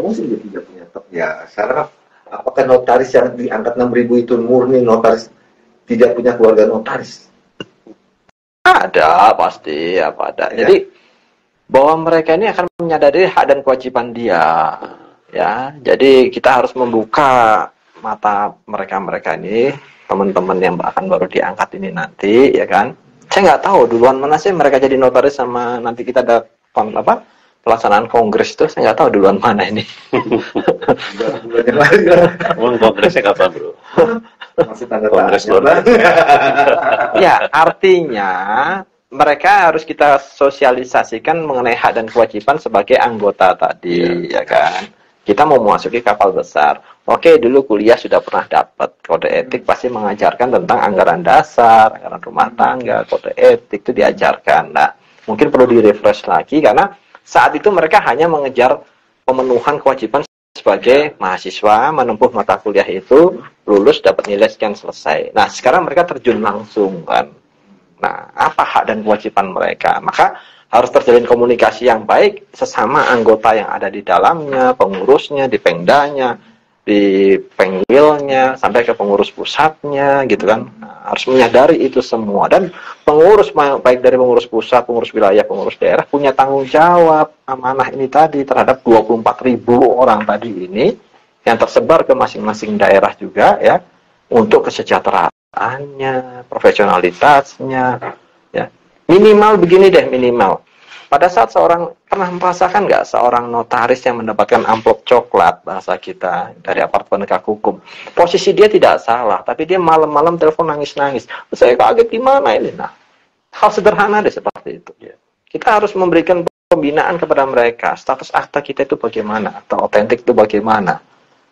ngomong sih dia tidak punya ya. Sekarang apakah notaris yang diangkat 6.000 itu murni notaris tidak punya keluarga notaris? Ada pasti apa ada. Ya. Jadi bahwa mereka ini akan menyadari hak dan kewajiban dia, ya. Jadi kita harus membuka mata mereka ini, teman-teman yang akan baru diangkat ini nanti, ya kan. Saya nggak tahu duluan mana sih mereka jadi notaris sama nanti kita ada pelaksanaan kongres itu, saya nggak tahu duluan mana ini. Kongresnya kapan, bro? Masih tanda kongres luar. Ya, artinya mereka harus kita sosialisasikan mengenai hak dan kewajiban sebagai anggota tadi, ya kan. Kita mau memasuki kapal besar. Oke, dulu kuliah sudah pernah dapat kode etik, pasti mengajarkan tentang anggaran dasar, anggaran rumah tangga, kode etik itu diajarkan. Nah, mungkin perlu direfresh lagi karena saat itu mereka hanya mengejar pemenuhan kewajiban sebagai mahasiswa, menempuh mata kuliah itu, lulus dapat nilai sekian selesai. Nah, sekarang mereka terjun langsung kan. Nah, apa hak dan kewajiban mereka? Maka harus terjalin komunikasi yang baik sesama anggota yang ada di dalamnya, pengurusnya, di pengdanya, di pengwilnya, sampai ke pengurus pusatnya, gitu kan. Nah, harus menyadari itu semua. Dan pengurus, baik dari pengurus pusat, pengurus wilayah, pengurus daerah, punya tanggung jawab amanah ini tadi terhadap 24.000 orang tadi ini, yang tersebar ke masing-masing daerah juga, ya, untuk kesejahteraan profesionalitasnya, ya. Minimal begini deh, minimal. Pada saat pernah merasakan nggak seorang notaris yang mendapatkan amplop coklat, bahasa kita, dari aparat penegak hukum. Posisi dia tidak salah, tapi dia malam-malam telepon nangis-nangis. Saya kaget gimana ini? Nah, hal sederhana deh seperti itu. Kita harus memberikan pembinaan kepada mereka. Status akta kita itu bagaimana? Akta otentik itu bagaimana?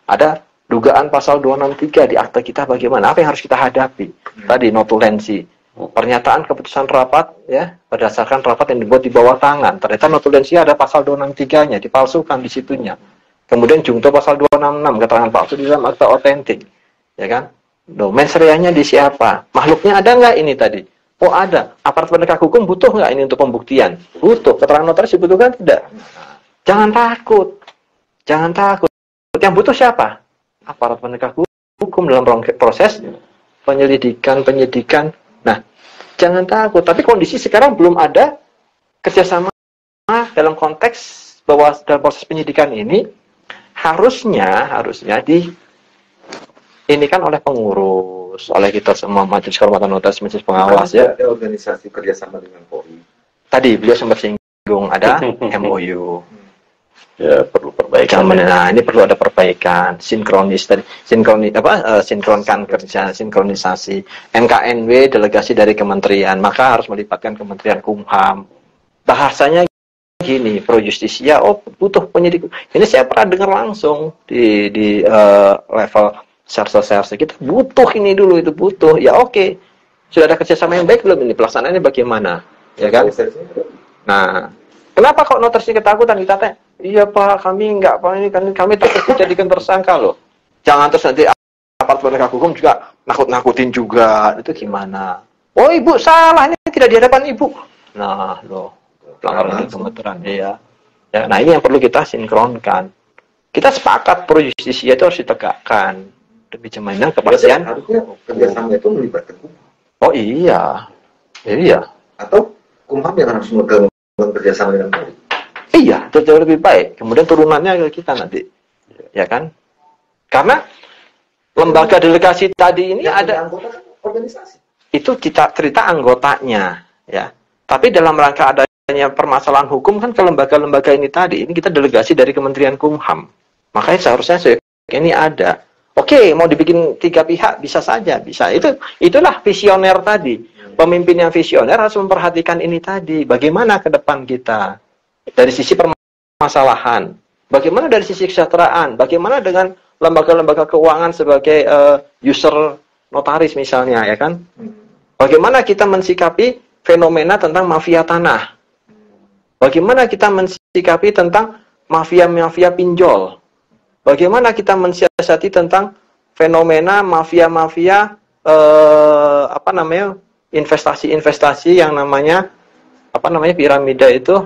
Ada dugaan pasal 263 di akta kita bagaimana? Apa yang harus kita hadapi? Tadi notulensi, pernyataan keputusan rapat, ya, berdasarkan rapat yang dibuat di bawah tangan. Ternyata notulensi ada pasal 263-nya dipalsukan di situnya. Kemudian jungto pasal 266 keterangan palsu di dalam akta otentik, ya kan? Domain serianya di siapa? Makhluknya ada nggak ini tadi? Oh ada. Aparat penegak hukum butuh nggak ini untuk pembuktian? Butuh. Keterangan notaris dibutuhkan tidak? Jangan takut. Jangan takut. Yang butuh siapa? Aparat penegak hukum dalam proses penyidikan. Nah, jangan takut. Tapi kondisi sekarang belum ada kerjasama dalam konteks bahwa dalam proses penyidikan ini harusnya ini kan oleh pengurus, oleh kita semua majelis kehormatan notaris, majelis pengawas, ya. Ada organisasi kerjasama dengan Polri. Tadi beliau sempat singgung ada MOU. Ya, perlu perbaikan. Nah, ini perlu ada perbaikan, sinkronkan kerja, sinkronisasi. MKNW delegasi dari kementerian, maka harus melibatkan Kementerian Kumham. Bahasanya gini, pro justisia, butuh penyidik. Ini saya pernah dengar langsung di level serse kita butuh ini dulu, itu butuh. Ya oke. Sudah ada kerjasama yang baik belum ini? Pelaksanaannya bagaimana? Ya kan? Nah, kenapa kok notarisnya ketakutan? Kita tanya, iya Pak, kami enggak, Pak, ini kami takut dijadikan tersangka loh. Jangan terus nanti aparat penegak hukum juga nakut-nakutin juga. Itu gimana? Oh Ibu salah, ini tidak di hadapan Ibu. Nah loh, pelanggaran kebetulan ya. Nah ini yang perlu kita sinkronkan. Kita sepakat pro justisia itu harus ditegakkan demi jaminan kepastian. Harusnya kerjasama itu melibatkan Kumham. Oh iya. Atau Kumham yang harus bekerjasama dengan Polri. Iya, itu jauh lebih baik. Kemudian turunannya ke kita nanti, ya kan? Karena lembaga delegasi tadi ini ada anggota organisasi. Itu cerita anggotanya, ya. Tapi dalam rangka adanya permasalahan hukum kan ke lembaga-lembaga ini tadi, ini kita delegasi dari Kementerian Kumham. Makanya seharusnya ini ada. Oke, mau dibikin 3 pihak bisa saja, bisa. Itulah visioner tadi. Pemimpin yang visioner harus memperhatikan ini tadi. Bagaimana ke depan kita? Dari sisi permasalahan, bagaimana dari sisi kesejahteraan, bagaimana dengan lembaga-lembaga keuangan sebagai user notaris misalnya, ya kan? Bagaimana kita mensikapi fenomena tentang mafia tanah? Bagaimana kita mensikapi tentang mafia-mafia pinjol? Bagaimana kita mensiasati tentang fenomena mafia-mafia investasi-investasi yang namanya piramida itu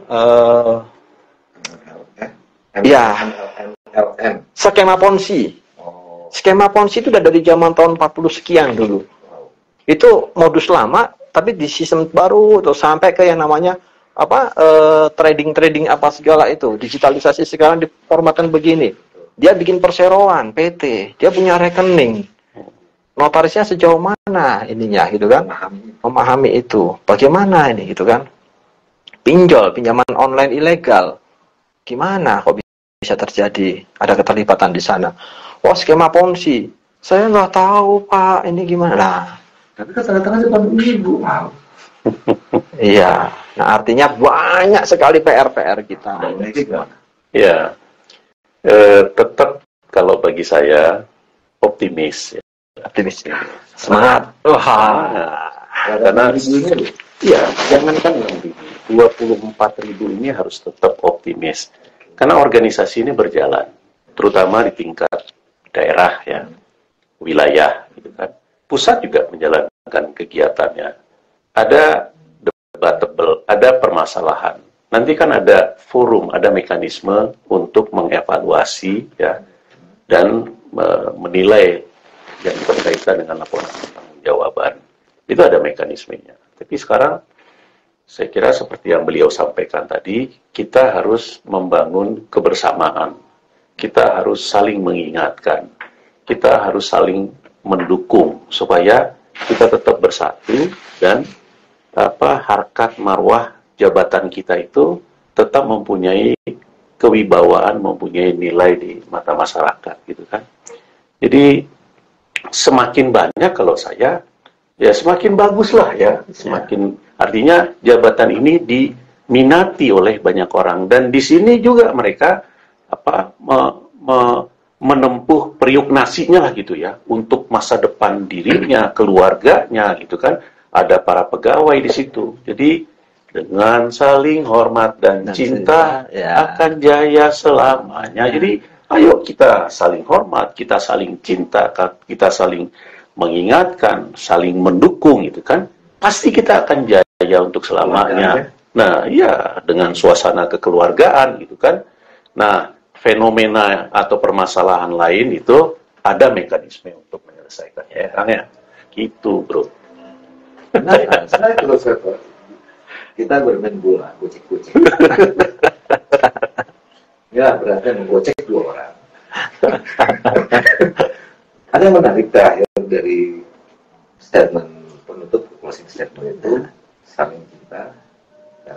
LM. Skema Ponzi. Oh. Skema Ponzi itu udah dari zaman tahun 40 sekian dulu. Wow. Itu modus lama, tapi di sistem baru tuh sampai ke yang namanya apa trading apa segala itu. Digitalisasi sekarang diformatkan begini. Dia bikin perseroan, PT, dia punya rekening. Notarisnya sejauh mana ininya gitu kan? Memahami itu. Bagaimana ini gitu kan? Pinjol, pinjaman online ilegal. Gimana kok bisa terjadi? Ada keterlibatan di sana. Oh, skema Ponzi. Saya nggak tahu, Pak. Ini gimana? Nah, Tapi kan tanda tangan 80.000. Wow. iya. Nah, artinya banyak sekali PR-PR kita. Nah, ini gimana? Ya, tetap kalau bagi saya optimis. Ya. Optimis. Semangat. Wah. Karena ini ya, jangankan yang 24.000 ini harus tetap optimis. Karena organisasi ini berjalan, terutama di tingkat daerah ya, wilayah gitu kan. Pusat juga menjalankan kegiatannya. Ada debatable, ada permasalahan. Nanti kan ada forum, ada mekanisme untuk mengevaluasi ya dan menilai yang berkaitan dengan laporan pertanggungjawaban. Itu ada mekanismenya. Tapi sekarang saya kira seperti yang beliau sampaikan tadi, kita harus membangun kebersamaan. Kita harus saling mengingatkan. Kita harus saling mendukung supaya kita tetap bersatu dan harkat marwah jabatan kita itu tetap mempunyai kewibawaan, mempunyai nilai di mata masyarakat gitu kan. Jadi semakin banyak kalau saya ya semakin bagus lah ya, semakin artinya jabatan ini diminati oleh banyak orang dan di sini juga mereka menempuh periuk nasinya lah gitu ya untuk masa depan dirinya, keluarganya gitu kan. Ada para pegawai di situ. Jadi dengan saling hormat dan cinta ya. akan jaya selamanya. Jadi ayo kita saling hormat, kita saling cinta, kita saling mengingatkan, saling mendukung gitu kan. Pasti kita akan jaya untuk selamanya. Nah, iya dengan suasana kekeluargaan gitu kan. Nah, fenomena atau permasalahan lain itu ada mekanisme untuk menyelesaikannya ya, Kang ya. Gitu, Bro. Nah, saya terus kita bermain bola, gocek-gocek. Ya, berarti menggocek 2 orang. Ada yang menarik terakhir dari statement penutup closing statement itu saling cinta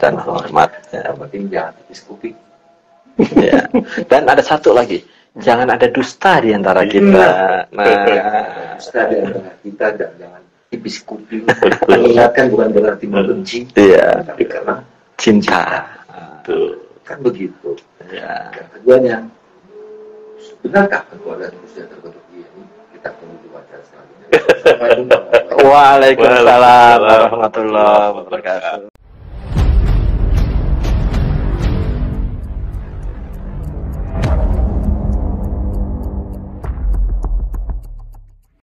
Dan hormat. Yang penting jangan tipis kuping. Ya. Dan ada satu lagi, jangan ada dusta di antara kita. Dusta di antara kita dan jangan tipis kuping. Mengingatkan bukan berarti membenci, Iya. tapi karena Cinta. Tuh. kan begitu. Ya. Yang keduanya, benarkah keluarga sudah terbentuk ini? Kita tunggu di wawancara selanjutnya. Sampai jumpa. Waalaikumsalam warahmatullahi wabarakatuh.